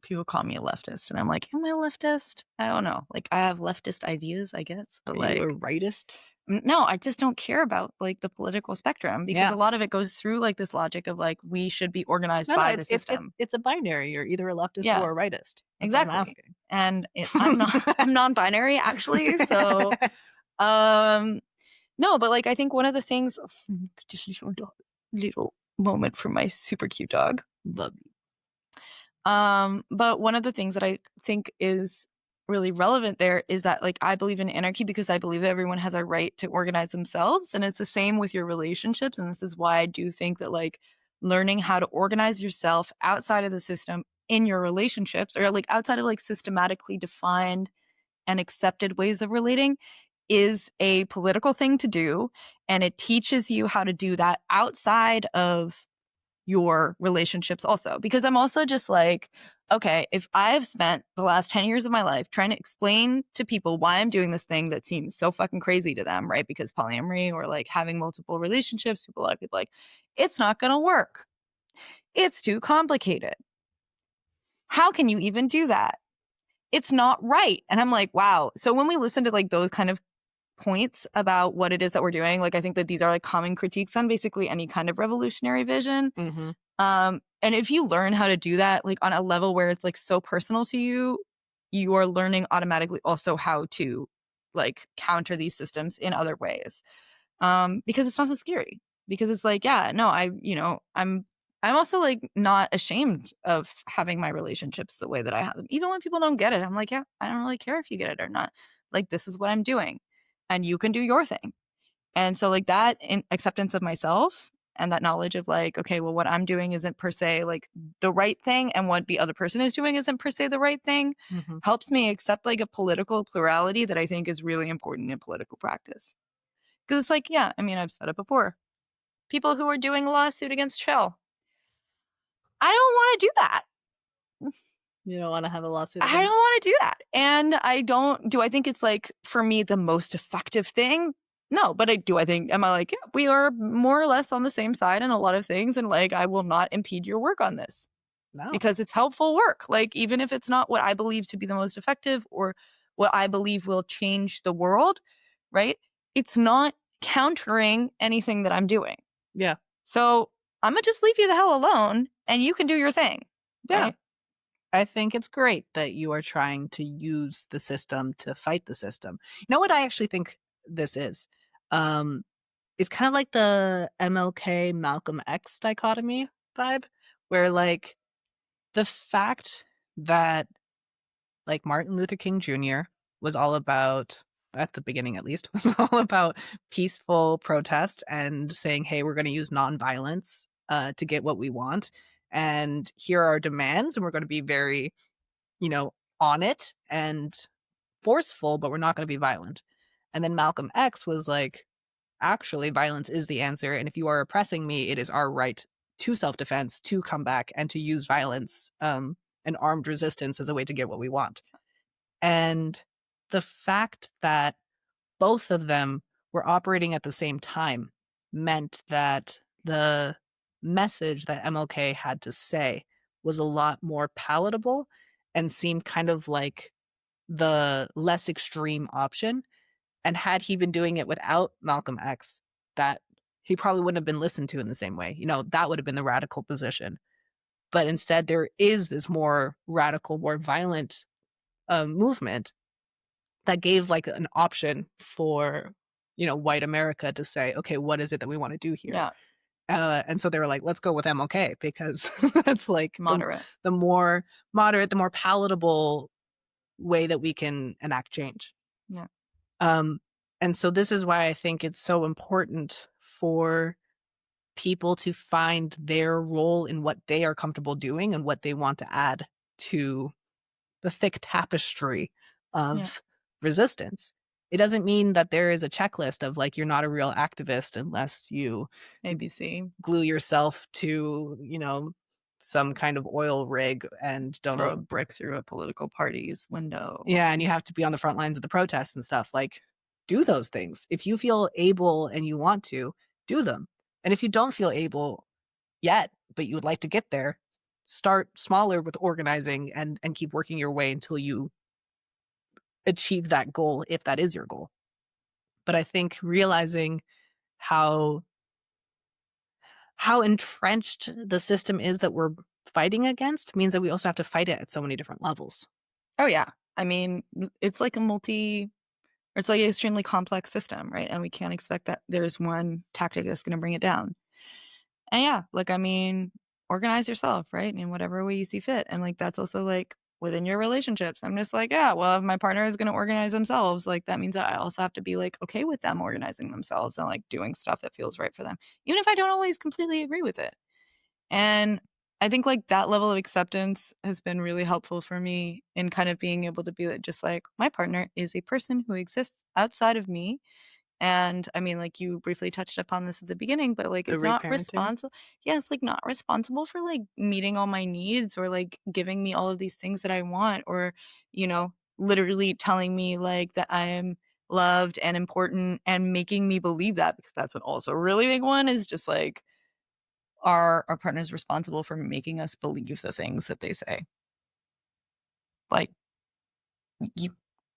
people call me a leftist and I'm like, am I a leftist? I don't know. Like, I have leftist ideas, I guess, but Are you a like, rightist? no, I just don't care about like the political spectrum because Yeah. a lot of it goes through like this logic of like, we should be organized No, by the system. it's a binary. You're either a leftist Yeah, or a rightist. That's all I'm exactly. asking. And I'm not, I'm non-binary actually. So, um, no, but like, I think one of the things, just little moment for my super cute dog. Love But one of the things that I think is really relevant there is that like I believe in anarchy because I believe that everyone has a right to organize themselves. And it's the same with your relationships. And this is why I do think that like learning how to organize yourself outside of the system in your relationships or like outside of like systematically defined and accepted ways of relating is a political thing to do. And it teaches you how to do that outside of your relationships also. Because I'm also just like, okay, if I've spent the last 10 years of my life trying to explain to people why I'm doing this thing that seems so fucking crazy to them, right? Because polyamory or like having multiple relationships, people are like, it's not going to work. It's too complicated. How can you even do that? It's not right. And I'm like, wow. So when we listen to like those kind of points about what it is that we're doing, like I think that these are like common critiques on basically any kind of revolutionary vision. Mm-hmm. And if you learn how to do that, like on a level where it's like so personal to you, you are learning automatically also how to like counter these systems in other ways. Because it's not so scary. Because it's like, yeah, no, I'm also like not ashamed of having my relationships the way that I have them. Even when people don't get it, I'm like, yeah, I don't really care if you get it or not. Like this is what I'm doing. And you can do your thing. And so like that in acceptance of myself and that knowledge of like, okay, well, what I'm doing isn't per se like the right thing, and what the other person is doing isn't per se the right thing, Mm-hmm. helps me accept like a political plurality that I think is really important in political practice. Because it's like, yeah, I mean, I've said it before. People who are doing a lawsuit against Shell, I don't want to do that. You don't want to have a lawsuit I don't against? want to do that. And I think it's like, for me, the most effective thing? No, but am I like, yeah, we are more or less on the same side in a lot of things. And like, I will not impede your work on this No. because it's helpful work. Like, even if it's not what I believe to be the most effective or what I believe will change the world, right? It's not countering anything that I'm doing. Yeah. So I'm going to just leave you the hell alone and you can do your thing. Yeah. Right? I think it's great that you are trying to use the system to fight the system. You know what I actually think this is? It's kind of like the MLK Malcolm X dichotomy vibe, where like the fact that like Martin Luther King Jr. was all about, at the beginning at least, was all about peaceful protest and saying, hey, we're going to use nonviolence to get what we want. And here are our demands, and we're going to be very, on it and forceful, but we're not going to be violent. And then Malcolm X was like, actually, violence is the answer. And if you are oppressing me, it is our right to self-defense, to come back, and to use violence and armed resistance as a way to get what we want. And the fact that both of them were operating at the same time meant that the message that MLK had to say was a lot more palatable and seemed kind of like the less extreme option. And had he been doing it without Malcolm X, that he probably wouldn't have been listened to in the same way. That would have been the radical position. But instead, there is this more radical, more violent movement that gave like an option for white America to say, okay, what is it that we want to do here? Yeah. And so they were like, let's go with MLK because that's like Moderate. the more moderate, the more palatable way that we can enact change. Yeah. Um, and so this is why I think it's so important for people to find their role in what they are comfortable doing and what they want to add to the thick tapestry Yeah. of resistance. It doesn't mean that there is a checklist of like, you're not a real activist unless you ABC. glue yourself to, some kind of oil rig and Throw don't. a brick through a political party's window. Yeah, and you have to be on the front lines of the protests and stuff. Like, do those things. If you feel able and you want to, do them. And if you don't feel able yet, but you would like to get there, start smaller with organizing and keep working your way until you achieve that goal, if that is your goal. But I think realizing how entrenched the system is that we're fighting against means that we also have to fight it at so many different levels. Oh, yeah. I mean, it's like an extremely complex system, right? And we can't expect that there's one tactic that's going to bring it down. And yeah, like, I mean, organize yourself, right? In whatever way you see fit. And like, that's also like within your relationships. I'm just like, yeah, well, if my partner is going to organize themselves, like, that means that I also have to be like, okay with them organizing themselves and like doing stuff that feels right for them, even if I don't always completely agree with it. And I think like that level of acceptance has been really helpful for me in kind of being able to be like, just like, my partner is a person who exists outside of me. And I mean, like, you briefly touched upon this at the beginning, but like, The it's not reparenting. responsible. Yeah, it's like not responsible for like meeting all my needs or like giving me all of these things that I want, or, literally telling me like that I am loved and important and making me believe that, because that's an also really big one, is just like, are our partners responsible for making us believe the things that they say? Like, you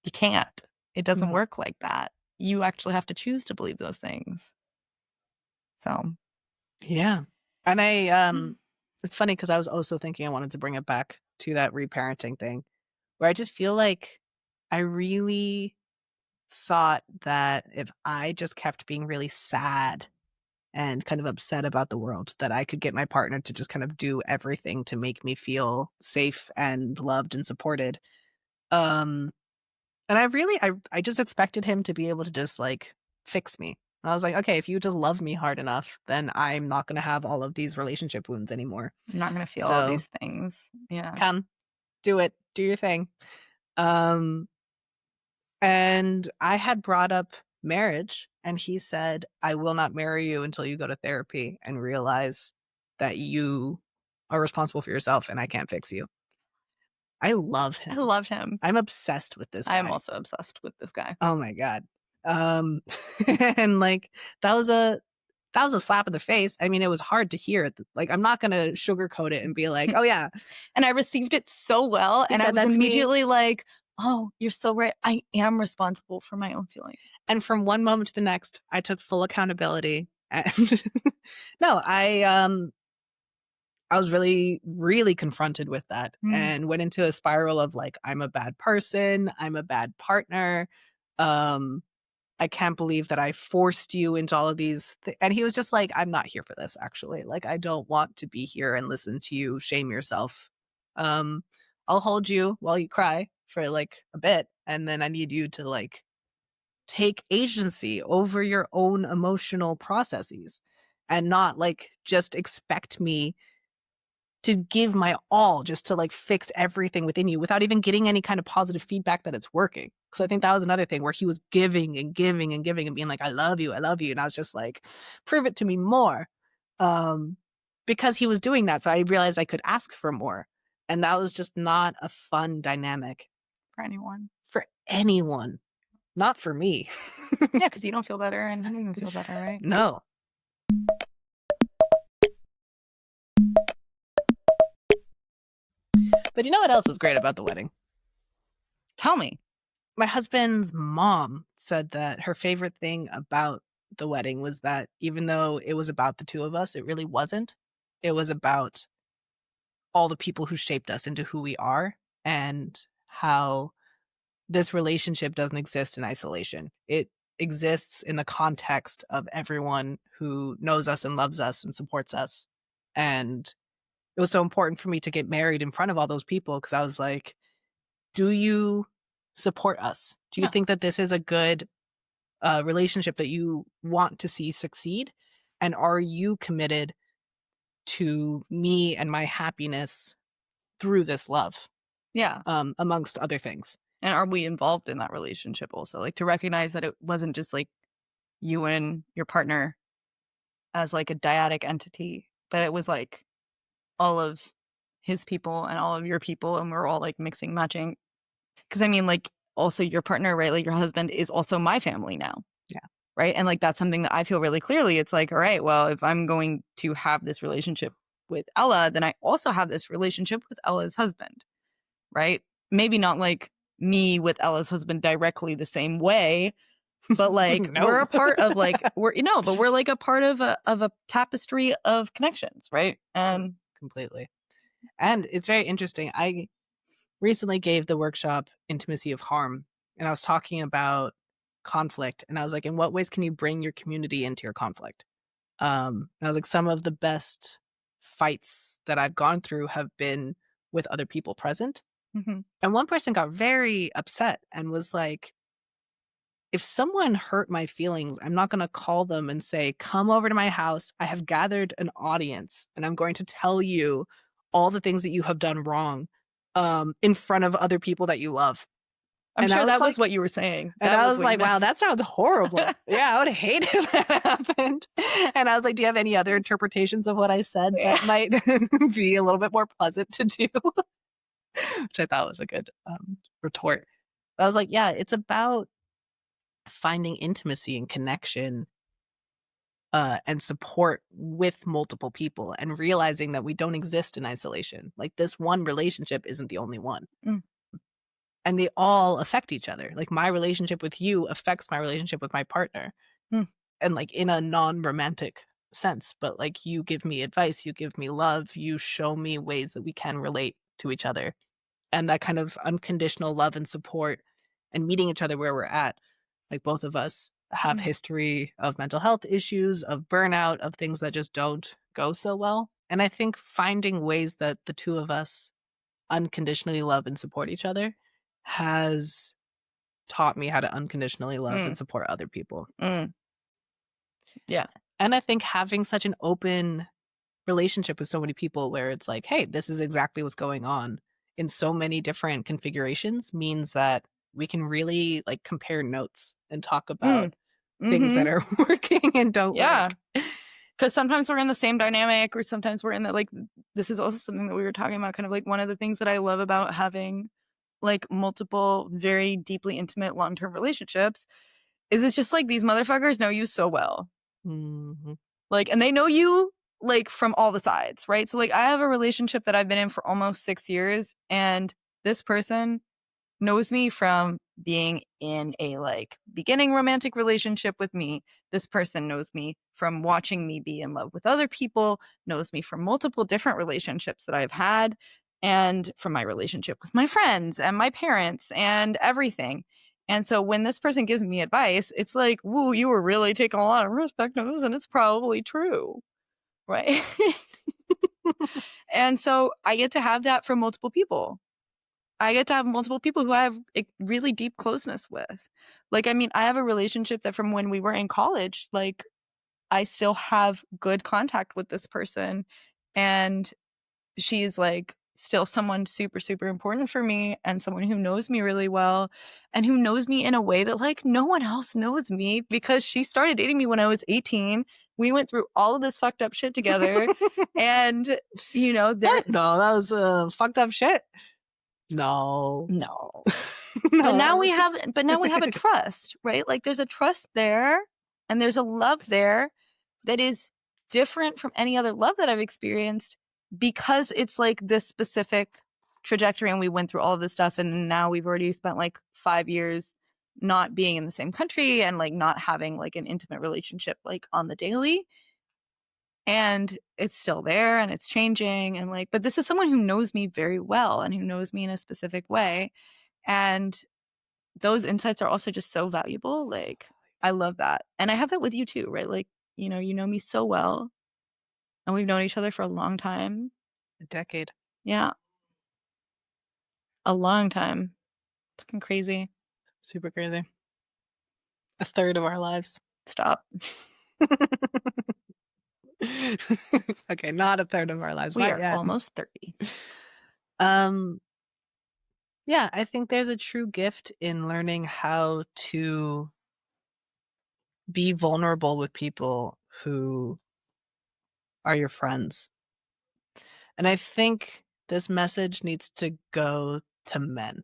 you can't. It doesn't Mhm. work like that. You actually have to choose to believe those things. So, Yeah. And it's funny because I was also thinking I wanted to bring it back to that reparenting thing where I just feel like I really thought that if I just kept being really sad and kind of upset about the world, that I could get my partner to just kind of do everything to make me feel safe and loved and supported. Um, and I just expected him to be able to just like fix me. I was like, okay, if you just love me hard enough, then I'm not going to have all of these relationship wounds anymore. I'm not gonna feel all So these things. Yeah. come, do it, do your thing. Um, and I had brought up marriage, and he said, I will not marry you until you go to therapy and realize that you are responsible for yourself and I can't fix you. I love I him. love him. I'm obsessed with this I am guy. also obsessed with this guy. Oh my god. Um, and like that was a slap in the face. I mean, it was hard to hear. Like, I'm not gonna sugarcoat it and be like, "Oh yeah, And I received it so well, he and I said was that to me." immediately like, "Oh, you're so right. I am responsible for my own feelings." And from one moment to the next, I took full accountability. And no, I was really, really confronted with that Mm. and went into a spiral of like, I'm a bad person, I'm a bad partner. Um, I can't believe that I forced you into all of these. And he was just like, I'm not here for this, actually. Like, I don't want to be here and listen to you shame yourself. Um, I'll hold you while you cry for like a bit. And then I need you to like take agency over your own emotional processes and not like just expect me to give my all just to like fix everything within you without even getting any kind of positive feedback that it's working. Because I think that was another thing where he was giving and giving and giving and being like, I love you, I love you. And I was just like, prove it to me more. Um, because he was doing that. So I realized I could ask for more. And that was just not a fun dynamic For anyone. for anyone, not for me. Yeah, because you don't feel better and he doesn't feel better, right? No. But you know what else was great about the wedding? Tell me. My husband's mom said that her favorite thing about the wedding was that even though it was about the two of us, it really wasn't. It was about all the people who shaped us into who we are and how this relationship doesn't exist in isolation. It exists in the context of everyone who knows us and loves us and supports us. And it was so important for me to get married in front of all those people because I was like, do you support us? Do you Yeah. think that this is a good relationship that you want to see succeed? And are you committed to me and my happiness through this love, Yeah. amongst other things? And are we involved in that relationship also? Like to recognize that it wasn't just like you and your partner as like a dyadic entity, but it was like all of his people and all of your people, and we're all like mixing, matching. Because I mean, like also your partner, right? Like your husband is also my family now. Yeah. Right. And like that's something that I feel really clearly. It's like, all right, well, if I'm going to have this relationship with Ella, then I also have this relationship with Ella's husband. Right. Maybe not like me with Ella's husband directly the same way, but like we're No. a part of like but we're like a part of a tapestry of connections, right? And Completely. And it's very interesting. I recently gave the workshop Intimacy of Harm, and I was talking about conflict. And I was like, in what ways can you bring your community into your conflict? And I was like, some of the best fights that I've gone through have been with other people present. mhm, And one person got very upset and was like, if someone hurt my feelings, I'm not going to call them and say, come over to my house. I have gathered an audience and I'm going to tell you all the things that you have done wrong in front of other people that you love. I'm And I sure was that was like, what you were saying. That was what you meant. wow, that sounds horrible. Yeah, I would hate if that happened. And I was like, do you have any other interpretations of what I said Yeah. that might be a little bit more pleasant to do? Which I thought was a good retort. But I was like, yeah, it's about finding intimacy and connection and support with multiple people and realizing that we don't exist in isolation. Like this one relationship isn't the only one. Mm, And they all affect each other. Like my relationship with you affects my relationship with my partner. mm, And like in a non-romantic sense, but like you give me advice, you give me love, you show me ways that we can relate to each other. And that kind of unconditional love and support and meeting each other where we're at. Like both of us have mm, history of mental health issues, of burnout, of things that just don't go so well. And I think finding ways that the two of us unconditionally love and support each other has taught me how to unconditionally love and mm, support other people. mm. Yeah. And I think having such an open relationship with so many people where it's like, hey, this is exactly what's going on in so many different configurations means that we can really like compare notes and talk Mm, about things mhm. that are working and don't Yeah. work. Because sometimes we're in the same dynamic, or sometimes we're in that like this is also something that we were talking about. Kind of like one of the things that I love about having like multiple, very deeply intimate, long term relationships is it's just like these motherfuckers know you so well. Mhm. Like, and they know you like from all the sides, right? So, like, I have a relationship that I've been in for almost 6 years, and this person knows me from being in a like beginning romantic relationship with me. This person knows me from watching me be in love with other people, knows me from multiple different relationships that I've had, and from my relationship with my friends and my parents and everything. And so when this person gives me advice, it's like, woo, you were really taking a lot of perspectives, and it's probably true. Right. And so I get to have that from multiple people. I get to have multiple people who I have a really deep closeness with. Like, I mean, I have a relationship that from when we were in college, like, I still have good contact with this person. And she's like still someone super, super important for me, and someone who knows me really well, and who knows me in a way that like no one else knows me, because she started dating me when I was 18. We went through all of this fucked up shit together. And, there, What? No, that was fucked up shit. No. no. But No, that now we was have a trust, right? Like there's a trust there, and there's a love there that is different from any other love that I've experienced, because it's like this specific trajectory, and we went through all of this stuff, and now we've already spent like 5 years not being in the same country, and like not having like an intimate relationship like on the daily. And it's still there, and it's changing, and like, but this is someone who knows me very well and who knows me in a specific way. And those insights are also just so valuable. Like, I love that. And I have that with you too, right? Like, you know me so well, and we've known each other for a long time. A decade. Yeah, a long time. Fucking crazy. Super crazy. A third of our lives. Stop. Okay, not a third of our lives. We Not are yet. almost 30. Um, yeah, I think there's a true gift in learning how to be vulnerable with people who are your friends. And I think this message needs to go to men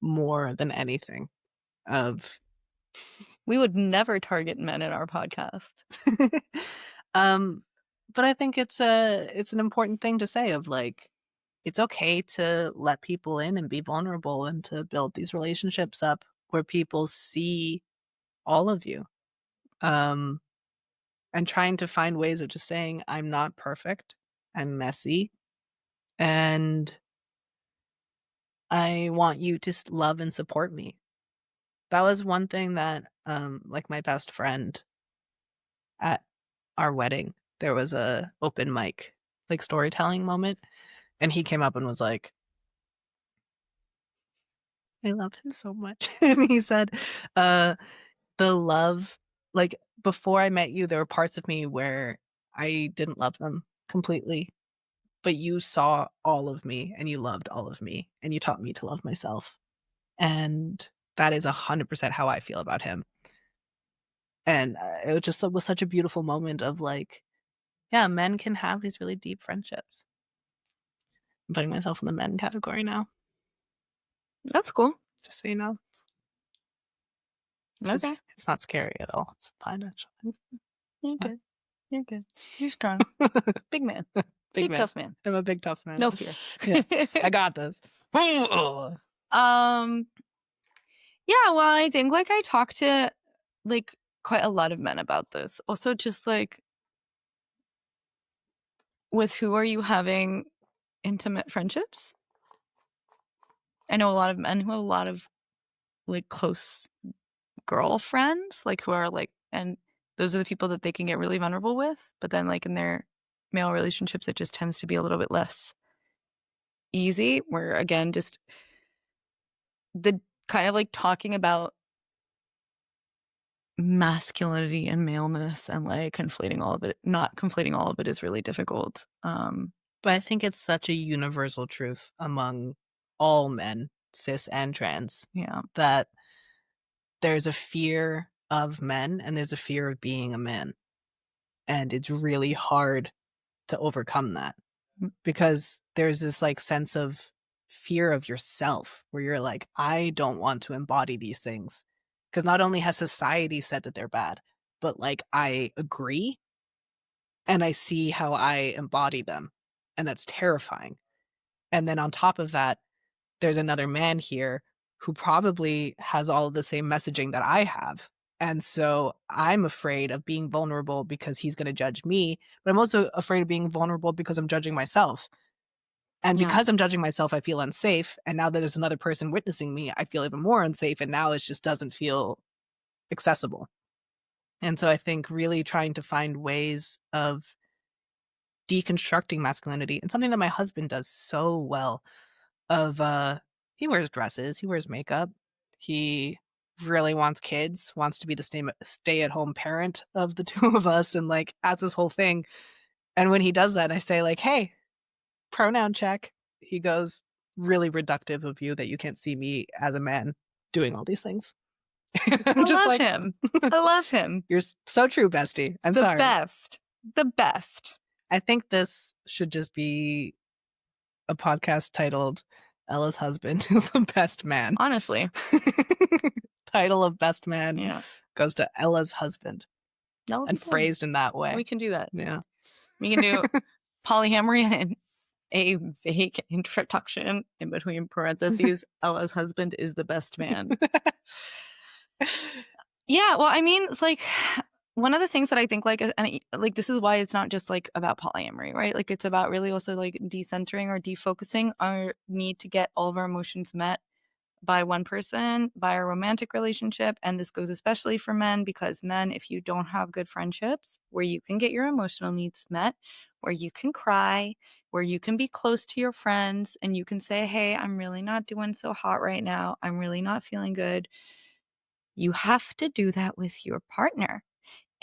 more than anything. Of We would never target men in our podcast. um but I think it's an important thing to say of like it's okay to let people in and be vulnerable and to build these relationships up where people see all of you. Um and trying to find ways of just saying I'm not perfect. I'm messy and I want you to love and support me. That was one thing that like my best friend at our wedding, there was a open mic like storytelling moment and he came up and was like, I love him so much. And he said, the love, like before I met you, there were parts of me where I didn't love them completely, but you saw all of me and you loved all of me and you taught me to love myself. And that is 100% how I feel about him. And it was such a beautiful moment of like, yeah, men can have these really deep friendships. I'm putting myself in the men category now, That's cool. just so you know. Okay. It's not scary at all. It's fine, actually. You're good. You're good. You're strong. Big man. Big Big man. tough man. I'm a big tough man. No fear. Yeah, I got this. Um, yeah, well, I think like I talked to like quite a lot of men about this. Also just like with who are you having intimate friendships? I know a lot of men who have a lot of like close girlfriends, like who are like, and those are the people that they can get really vulnerable with. But then like in their male relationships, it just tends to be a little bit less easy. Where again, just the kind of like talking about masculinity and maleness and like conflating all of it, not conflating all of it is really difficult. But I think it's such a universal truth among all men, cis and trans, Yeah. that there's a fear of men and there's a fear of being a man. And it's really hard to overcome that because there's this like sense of fear of yourself where you're like, I don't want to embody these things. Because not only has society said that they're bad, but like I agree and I see how I embody them. And that's terrifying. And then on top of that, there's another man here who probably has all of the same messaging that I have. And so I'm afraid of being vulnerable because he's going to judge me, but I'm also afraid of being vulnerable because I'm judging myself. And Yeah. because I'm judging myself, I feel unsafe. And now that there's another person witnessing me, I feel even more unsafe. And now it just doesn't feel accessible. And so I think really trying to find ways of deconstructing masculinity and something that my husband does so well of he wears dresses, he wears makeup, he really wants kids, wants to be the stay at home parent of the two of us and like has this whole thing. And when he does that, I say like, hey, pronoun check. He goes, really reductive of you that you can't see me as a man doing all these things. I I'm just love like, him. I love him. you're so true, bestie. I'm The sorry. best. The best. I think this should just be a podcast titled Ella's husband is the best man. Honestly. Title of best man Yeah. goes to Ella's husband. That would And be good. phrased in that way. We can do that. Yeah. We can do polyamory and a vague introduction in between parentheses. Ella's husband is the best man. Yeah, well, I mean, it's like one of the things that I think like, and like this is why it's not just like about polyamory, right? Like it's about really also like decentering or defocusing our need to get all of our emotions met by one person, by a romantic relationship. And this goes especially for men, because men, if you don't have good friendships where you can get your emotional needs met, where you can cry, where you can be close to your friends and you can say, hey, I'm really not doing so hot right now. I'm really not feeling good. You have to do that with your partner.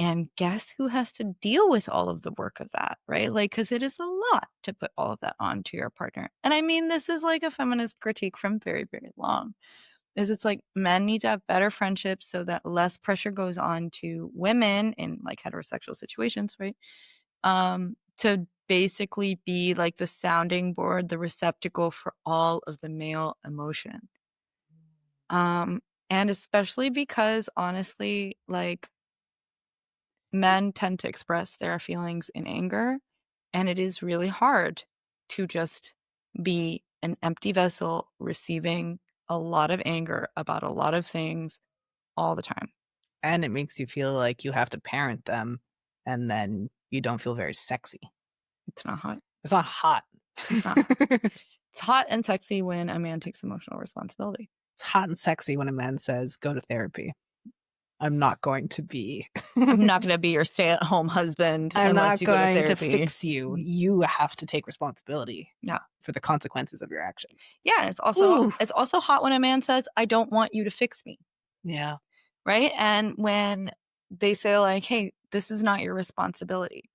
And guess who has to deal with all of the work of that, right? Like, because it is a lot to put all of that onto your partner. And I mean, this is like a feminist critique from very, very long. Is it's like men need to have better friendships so that less pressure goes on to women in like heterosexual situations, right? To basically be like the sounding board, the receptacle for all of the male emotion. And especially because honestly, like, men tend to express their feelings in anger, and it is really hard to just be an empty vessel receiving a lot of anger about a lot of things all the time. And it makes you feel like you have to parent them, and then you don't feel very sexy. It's not hot. It's not hot. It's not hot. It's hot and sexy when a man takes emotional responsibility. It's hot and sexy when a man says, go to therapy. I'm not going to be. I'm not going to be your stay-at-home husband I'm unless not you go to going to therapy. fix you. You have to take responsibility for the consequences of your actions. Yeah, and it's also hot when a man says, I don't want you to fix me. Yeah. Right? And when they say like, hey, this is not your responsibility.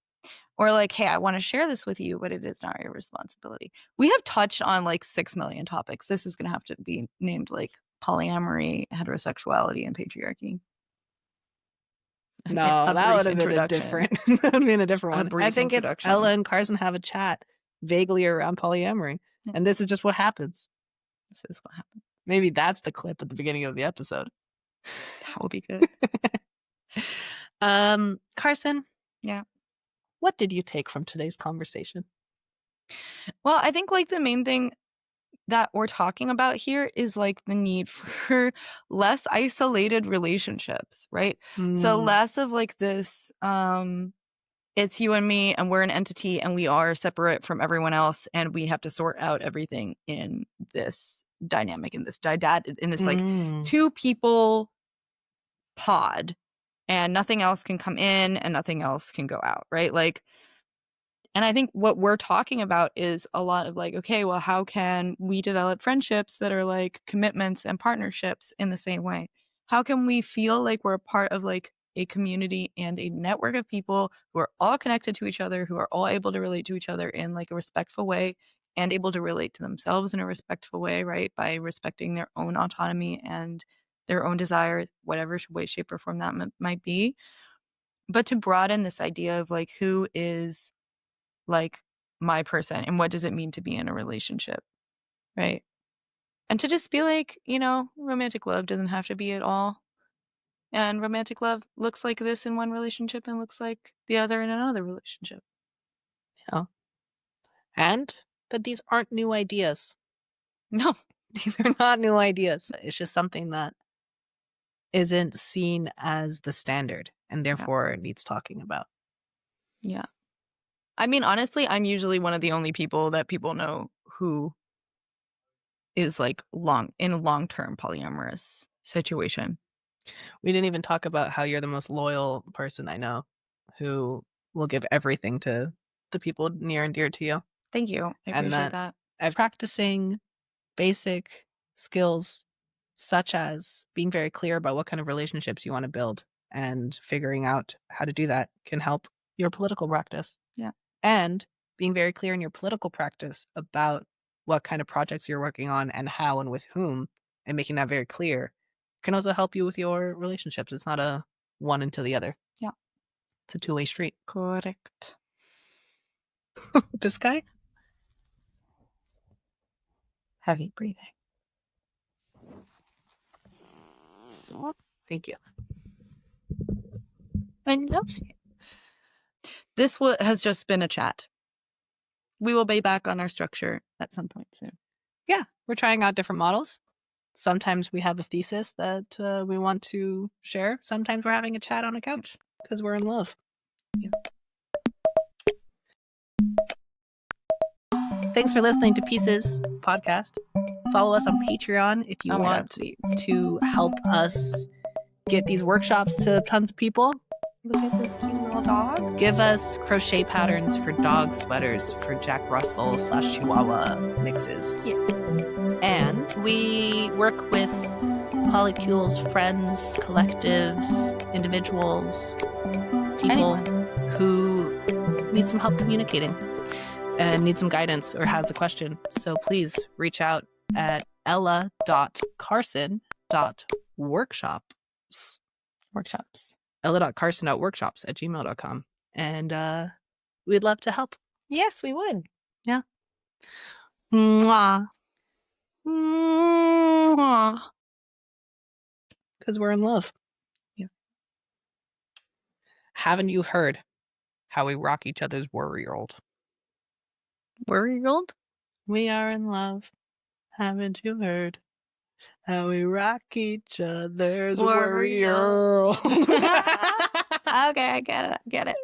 Or like, hey, I want to share this with you, but it is not your responsibility. We have touched on like 6 million topics. This is going to have to be named like polyamory, heterosexuality, and patriarchy. No, that would have been a different. That would have been a different one. I think it's Ella and Carson have a chat vaguely around polyamory, and this is just what happens. This is what happens. Maybe that's the clip at the beginning of the episode. That would be good. Carson. Yeah. What did you take from today's conversation? Well, I think like the main thing that we're talking about here is like the need for less isolated relationships, right? So less of like this, it's you and me and we're an entity and we are separate from everyone else and we have to sort out everything in this dynamic, in this like 2 people pod, and nothing else can come in and nothing else can go out, right? Like, and I think what we're talking about is a lot of like, okay, well, how can we develop friendships that are like commitments and partnerships in the same way? How can we feel like we're a part of like a community and a network of people who are all connected to each other, who are all able to relate to each other in like a respectful way and able to relate to themselves in a respectful way, right? By respecting their own autonomy and their own desires, whatever way, shape, or form that might be. But to broaden this idea of like, who is like my person and what does it mean to be in a relationship, right? And to just be like, you know, romantic love doesn't have to be at all, and romantic love looks like this in one relationship and looks like the other in another relationship. Yeah. And that these aren't new ideas. No, these are not new ideas. It's just something that isn't seen as the standard and therefore it needs talking about. Yeah. I mean, honestly, I'm usually one of the only people that people know who is like in a long-term polyamorous situation. We didn't even talk about how you're the most loyal person I know who will give everything to the people near and dear to you. Thank you. I appreciate that. I'm practicing basic skills such as being very clear about what kind of relationships you want to build, and figuring out how to do that can help your political practice. Yeah. And being very clear in your political practice about what kind of projects you're working on and how and with whom, and making that very clear can also help you with your relationships. It's not a one into the other. Yeah. It's a two-way street. Correct. This guy? Heavy breathing. Thank you. I love it. This has just been a chat. We will be back on our structure at some point soon. Yeah, we're trying out different models. Sometimes we have a thesis that we want to share. Sometimes we're having a chat on a couch because we're in love. Yeah. Thanks for listening to Pieces podcast. Follow us on Patreon if you Oh my God, want please. to help us get these workshops to tons of people. Look at this cute little dog. Give us crochet patterns for dog sweaters for Jack Russell / Chihuahua mixes. Yeah. And we work with polycules, friends, collectives, individuals, people who need some help communicating and need some guidance or has a question. So please reach out at ella.carson.workshops. ella.carson.workshops@gmail.com. And we'd love to help. Yes, we would. Yeah. Mwah. Because we're in love. Yeah. Haven't you heard how we rock each other's worry-old? Worry-old? We are in love. Haven't you heard how we rock each other's worry-old? Okay, I get it.